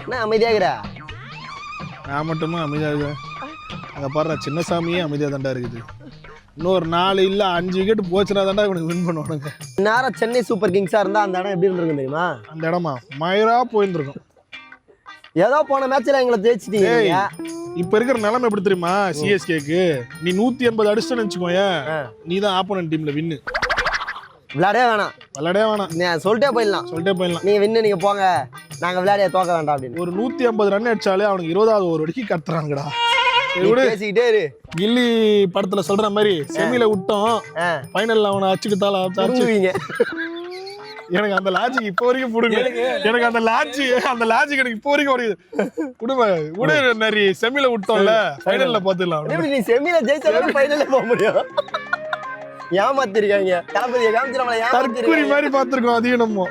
என்ன அமைதியாகிற? நான் மட்டுமா அமைதியா இருக்கேன்? அங்க பாரு சின்னசாமியே அமைதியா தாண்டா இருக்குது. இன்னொரு 4 இல்ல 5 விக்கெட் போச்சுனா தாண்டா இவனுக்கு வின் பண்ணுவானுங்க. நேரம் சென்னை சூப்பர் கிங்ஸா இருந்தா அந்த இடம் எப்படி இருந்திருக்கும் தெரியுமா? அந்த இடமா மயிரா போயிருந்திருக்கும். ஏதோ போன மேட்ச்ல எங்களை ஜெயிச்சிட்டீங்க. இப்ப இருக்கிற நிலைமை எப்படி தெரியுமா? சிஎஸ்கேக்கு நீ 180 அடிச்சுன்னு வச்சுக்கோயே, நீ தான் ஆப்போனன்ட் டீம்ல வின்னு. விளையாடவே வேணாம். நீ சொல்லிட்டே போயிடலாம். நீங்க வின்னு, நீங்க போங்க, நாங்க விளையாடிய தோக்க வேண்டாம் அப்படின்னு. ஒரு 150 ரன் அடிச்சாலே அவனுக்கு 20வது ஓவர் வரைக்கும் கத்துறாங்கடா. பேசிக்கிட்டே இரு. கில்லி படத்துல சொல்ற மாதிரி செமில விட்டோம், ஃபைனல்ல அவனை அச்சுக்கிட்டாலும் எனக்கு அந்த லாஜிக் இப்போ வரைக்கும் புடுங்க. எனக்கு அந்த லாஜிக் எனக்கு இப்போ வரைக்கும் வருது. விடு நிறைய செமில விட்டோம்ல, ஃபைனல்ல பாத்துடலாம். நீ செமில ஜெயிச்சாலும் ஃபைனல்ல போக முடியும். ஏமாத்திருக்காங்க தளபதியை காமிச்சு நம்மள ஏமாத்திருக்காங்க. தற்குறி மாதிரி பாத்துருக்கோம் அதையும் நம்ம.